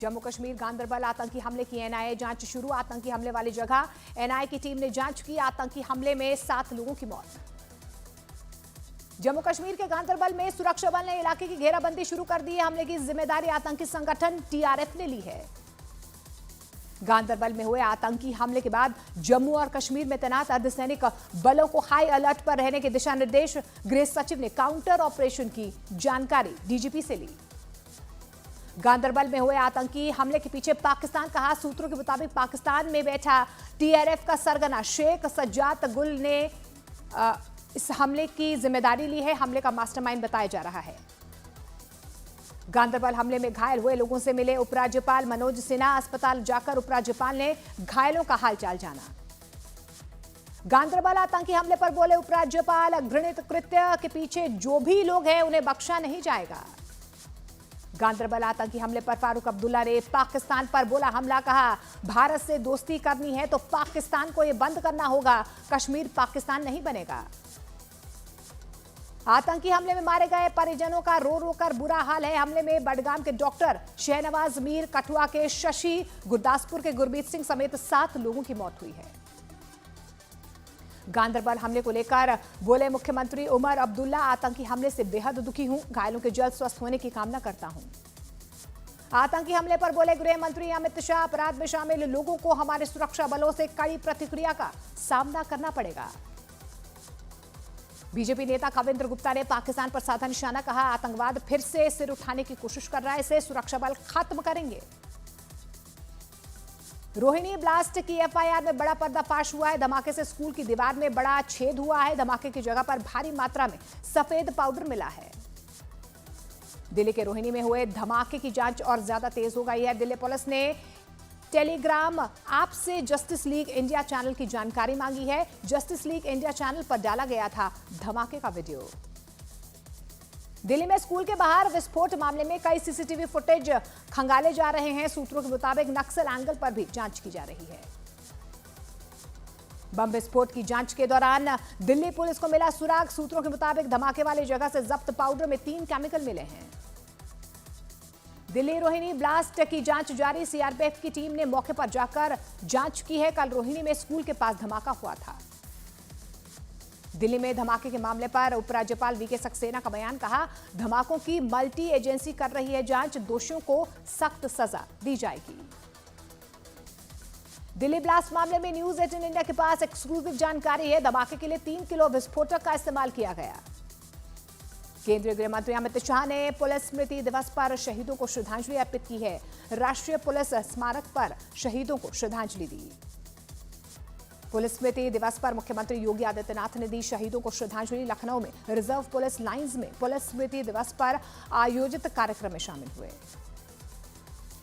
जम्मू कश्मीर गांदरबल आतंकी हमले की एनआईए जांच शुरू। आतंकी हमले वाली जगह एनआईए की टीम ने जांच की। आतंकी हमले में 7 लोगों की मौत। जम्मू कश्मीर के गांदरबल में सुरक्षा बल ने इलाके की घेराबंदी शुरू कर दी है। हमले की जिम्मेदारी आतंकी संगठन टीआरएफ ने ली है। गांदरबल में हुए आतंकी हमले के बाद जम्मू और कश्मीर में तैनात अर्धसैनिक बलों को हाई अलर्ट पर रहने के दिशा निर्देश। गृह सचिव ने काउंटर ऑपरेशन की जानकारी डीजीपी से ली। गांदरबल में हुए आतंकी हमले के पीछे पाकिस्तान कहा। सूत्रों के मुताबिक पाकिस्तान में बैठा टीआरएफ का सरगना शेख सज्जाद गुल ने इस हमले की जिम्मेदारी ली है। हमले का मास्टरमाइंड बताया जा रहा है। गांदरबल हमले में घायल हुए लोगों से मिले उपराज्यपाल मनोज सिन्हा। अस्पताल जाकर उपराज्यपाल ने घायलों का हालचाल जाना। गांदरबल आतंकी हमले पर बोले उपराज्यपाल, घृणित कृत्य के पीछे जो भी लोग हैं उन्हें बख्शा नहीं जाएगा। गांदरबल आतंकी हमले पर फारूक अब्दुल्ला ने पाकिस्तान पर बोला हमला। कहा भारत से दोस्ती करनी है तो पाकिस्तान को यह बंद करना होगा। कश्मीर पाकिस्तान नहीं बनेगा। आतंकी हमले में मारे गए परिजनों का रो रो कर बुरा हाल है। हमले में बडगाम के डॉक्टर शहनवाज मीर, कठुआ के शशि, गुरदासपुर के गुरमीत सिंह समेत 7 लोगों की मौत हुई है। गांदरबल हमले को लेकर बोले मुख्यमंत्री उमर अब्दुल्ला, आतंकी हमले से बेहद दुखी हूं। घायलों के जल्द स्वस्थ होने की कामना करता हूं। आतंकी हमले पर बोले गृह मंत्री अमित शाह, अपराध में शामिल लोगों को हमारे सुरक्षा बलों से कड़ी प्रतिक्रिया का सामना करना पड़ेगा। बीजेपी नेता कविंद्र गुप्ता ने पाकिस्तान पर साधा निशाना। कहा आतंकवाद फिर से सिर उठाने की कोशिश कर रहा है, इसे सुरक्षा बल खत्म करेंगे। रोहिणी ब्लास्ट की एफआईआर में बड़ा पर्दाफाश हुआ है। धमाके से स्कूल की दीवार में बड़ा छेद हुआ है। धमाके की जगह पर भारी मात्रा में सफेद पाउडर मिला है। दिल्ली के रोहिणी में हुए धमाके की जांच और ज्यादा तेज हो गई है। दिल्ली पुलिस ने टेलीग्राम ऐप से जस्टिस लीग इंडिया चैनल की जानकारी मांगी है। जस्टिस लीग इंडिया चैनल पर डाला गया था धमाके का वीडियो। दिल्ली में स्कूल के बाहर विस्फोट मामले में कई सीसीटीवी फुटेज खंगाले जा रहे हैं। सूत्रों के मुताबिक नक्सल एंगल पर भी जांच की जा रही है। बम विस्फोट की जांच के दौरान दिल्ली पुलिस को मिला सुराग। सूत्रों के मुताबिक धमाके वाली जगह से जब्त पाउडर में 3 केमिकल मिले हैं। दिल्ली रोहिणी ब्लास्ट की जांच जारी। सीआरपीएफ की टीम ने मौके पर जाकर जांच की है। कल रोहिणी में स्कूल के पास धमाका हुआ था। दिल्ली में धमाके के मामले पर उपराज्यपाल वीके सक्सेना का बयान। कहा धमाकों की मल्टी एजेंसी कर रही है जांच, दोषियों को सख्त सजा दी जाएगी। दिल्ली ब्लास्ट मामले में न्यूज 18 इंडिया के पास एक्सक्लूसिव जानकारी है। धमाके के लिए 3 किलो विस्फोटक का इस्तेमाल किया गया। केंद्रीय गृह मंत्री अमित शाह ने पुलिस स्मृति दिवस पर शहीदों को श्रद्धांजलि अर्पित की है। राष्ट्रीय पुलिस स्मारक पर शहीदों को श्रद्धांजलि दी। पुलिस स्मृति दिवस पर मुख्यमंत्री योगी आदित्यनाथ ने दी शहीदों को श्रद्धांजलि। लखनऊ में रिजर्व पुलिस लाइंस में पुलिस स्मृति दिवस पर आयोजित कार्यक्रम में शामिल हुए।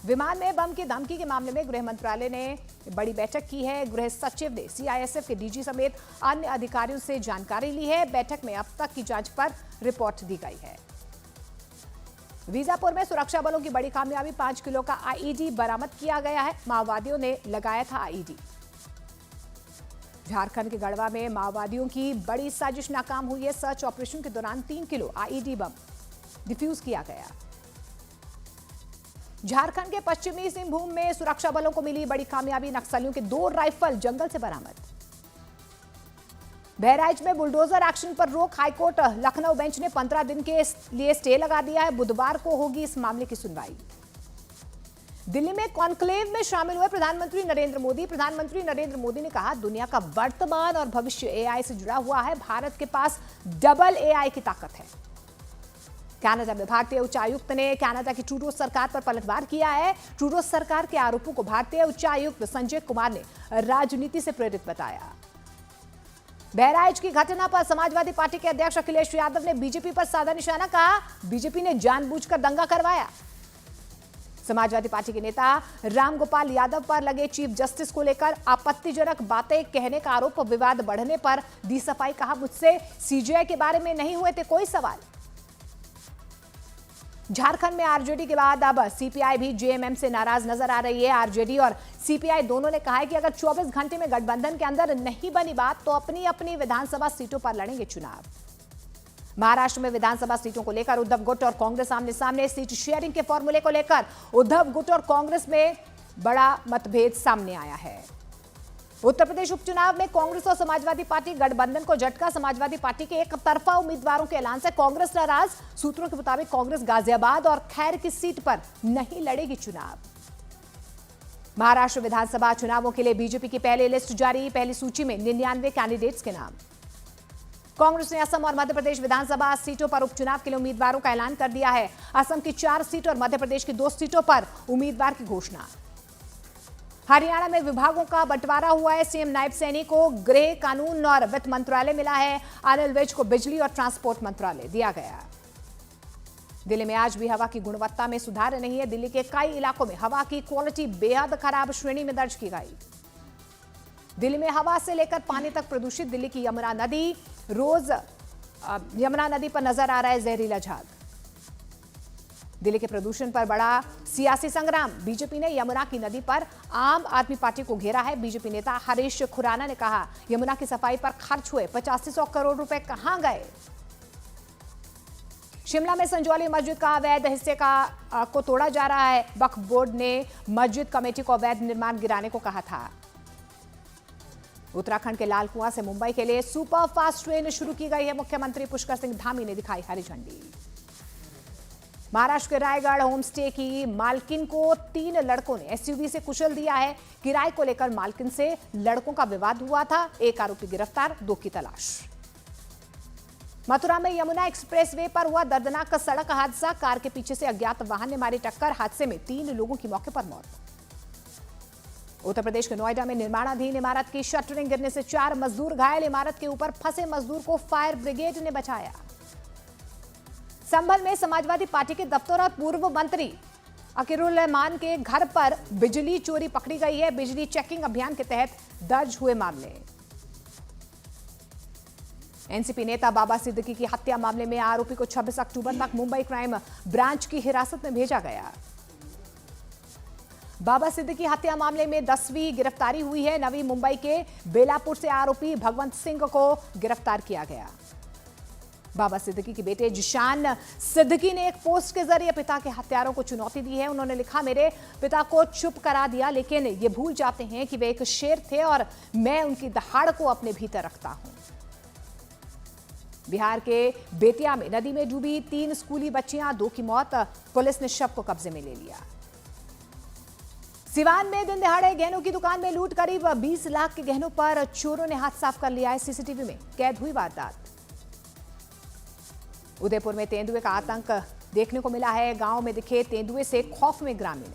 विमान में बम की धमकी के मामले में गृह मंत्रालय ने बड़ी बैठक की है। गृह सचिव ने सीआईएसएफ के डीजी समेत अन्य अधिकारियों से जानकारी ली है। बैठक में अब तक की जांच पर रिपोर्ट दी गई है। वीजापुर में सुरक्षा बलों की बड़ी कामयाबी, 5 किलो का आईईडी बरामद किया गया है। माओवादियों ने लगाया था आईईडी। झारखंड के गढ़वा में माओवादियों की बड़ी साजिश नाकाम हुई है। सर्च ऑपरेशन के दौरान 3 किलो आईईडी बम डिफ्यूज किया गया। झारखंड के पश्चिमी सिंहभूम में सुरक्षा बलों को मिली बड़ी कामयाबी, नक्सलियों के 2 राइफल जंगल से बरामद। बहराइच में बुलडोजर एक्शन पर रोक, हाईकोर्ट लखनऊ बेंच ने 15 दिन के लिए स्टे लगा दिया है। बुधवार को होगी इस मामले की सुनवाई। दिल्ली में कॉन्क्लेव में शामिल हुए प्रधानमंत्री नरेंद्र मोदी। प्रधानमंत्री नरेंद्र मोदी ने कहा दुनिया का वर्तमान और भविष्य एआई से जुड़ा हुआ है। भारत के पास डबल एआई की ताकत है। कनाडा में भारतीय उच्चायुक्त ने कनाडा की ट्रूडो सरकार पर पलटवार किया है। ट्रूडो सरकार के आरोपों को भारतीय उच्चायुक्त संजय कुमार ने राजनीति से प्रेरित बताया। बहराइच की घटना पर समाजवादी पार्टी के अध्यक्ष अखिलेश यादव ने बीजेपी पर साधा निशाना। कहा बीजेपी ने जानबूझकर दंगा करवाया। समाजवादी पार्टी के नेता रामगोपाल यादव पर लगे चीफ जस्टिस को लेकर आपत्तिजनक बातें कहने का आरोप, विवाद बढ़ने पर दी सफाई। कहा मुझसे सीजेआई के बारे में नहीं हुए थे कोई सवाल। झारखंड में आरजेडी के बाद अब सीपीआई भी जेएमएम से नाराज नजर आ रही है। आरजेडी और सीपीआई दोनों ने कहा है कि अगर 24 घंटे में गठबंधन के अंदर नहीं बनी बात तो अपनी अपनी विधानसभा सीटों पर लड़ेंगे चुनाव। महाराष्ट्र में विधानसभा सीटों को लेकर उद्धव गुट और कांग्रेस आमने सामने। सीट शेयरिंग के फॉर्मूले को लेकर उद्धव गुट और कांग्रेस में बड़ा मतभेद सामने आया है। उत्तर प्रदेश उपचुनाव में कांग्रेस और समाजवादी पार्टी गठबंधन को झटका। समाजवादी पार्टी के एक तरफा उम्मीदवारों के ऐलान से कांग्रेस नाराज। सूत्रों के मुताबिक कांग्रेस गाजियाबाद और खैर की सीट पर नहीं लड़ेगी चुनाव। महाराष्ट्र विधानसभा चुनावों के लिए बीजेपी की पहली लिस्ट जारी। पहली सूची में 99 कैंडिडेट्स के नाम। कांग्रेस ने असम और मध्य प्रदेश विधानसभा सीटों पर उपचुनाव के लिए उम्मीदवारों का ऐलान कर दिया है। असम की 4 सीट और मध्य प्रदेश की 2 सीटों पर उम्मीदवार की घोषणा। हरियाणा में विभागों का बंटवारा हुआ है। सीएम नायब सैनी को गृह, कानून और वित्त मंत्रालय मिला है। अनिल विज को बिजली और ट्रांसपोर्ट मंत्रालय दिया गया। दिल्ली में आज भी हवा की गुणवत्ता में सुधार नहीं है। दिल्ली के कई इलाकों में हवा की क्वालिटी बेहद खराब श्रेणी में दर्ज की गई। दिल्ली में हवा से लेकर पानी तक प्रदूषित। दिल्ली की यमुना नदी रोज यमुना नदी पर नजर आ रहा है जहरीला झाग। दिल्ली के प्रदूषण पर बड़ा सियासी संग्राम। बीजेपी ने यमुना की नदी पर आम आदमी पार्टी को घेरा है। बीजेपी नेता हरीश खुराना ने कहा, यमुना की सफाई पर खर्च हुए 8500 करोड़ रुपए कहां गए। शिमला में संजौली मस्जिद का अवैध हिस्से को तोड़ा जा रहा है। वक्फ बोर्ड ने मस्जिद कमेटी को अवैध निर्माण गिराने को कहा था। उत्तराखंड के लाल कुआं से मुंबई के लिए सुपर फास्ट ट्रेन शुरू की गई है। मुख्यमंत्री पुष्कर सिंह धामी ने दिखाई हरी झंडी। महाराष्ट्र के रायगढ़ होम स्टे की मालकिन को 3 लड़कों ने एसयूवी से कुचल दिया है। किराए को लेकर मालकिन से लड़कों का विवाद हुआ था। एक आरोपी गिरफ्तार, 2 की तलाश। मथुरा में यमुना एक्सप्रेसवे पर हुआ दर्दनाक सड़क हादसा। कार के पीछे से अज्ञात वाहन ने मारी टक्कर। हादसे में 3 लोगों की मौके पर मौत। उत्तर प्रदेश के नोएडा में निर्माणाधीन इमारत की शटरिंग गिरने से 4 मजदूर घायल। इमारत के ऊपर फंसे मजदूर को फायर ब्रिगेड ने बचाया। संभल में समाजवादी पार्टी के दफ्तर और पूर्व मंत्री अकीरुल रहमान के घर पर बिजली चोरी पकड़ी गई है। बिजली चेकिंग अभियान के तहत दर्ज हुए मामले। एनसीपी नेता बाबा सिद्दीकी की हत्या मामले में आरोपी को 26 अक्टूबर तक मुंबई क्राइम ब्रांच की हिरासत में भेजा गया। बाबा सिद्दीकी हत्या मामले में 10वीं गिरफ्तारी हुई है। नवी मुंबई के बेलापुर से आरोपी भगवंत सिंह को गिरफ्तार किया गया। बाबा सिद्दीकी के बेटे जिशान सिद्दीकी ने एक पोस्ट के जरिए पिता के हत्यारों को चुनौती दी है। उन्होंने लिखा, मेरे पिता को चुप करा दिया, लेकिन ये भूल जाते हैं कि वे एक शेर थे और मैं उनकी दहाड़ को अपने भीतर रखता हूं। बिहार के बेतिया में नदी में डूबी 3 स्कूली बच्चियां, 2 की मौत। पुलिस ने शव को कब्जे में ले लिया। सिवान में दिन दहाड़े गहनों की दुकान में लूट। करीब 20 लाख के गहनों पर चोरों ने हाथ साफ कर लिया है। सीसीटीवी में कैद हुई वारदात। उदयपुर में तेंदुए का आतंक देखने को मिला है। गांव में दिखे तेंदुए से खौफ में ग्रामीण।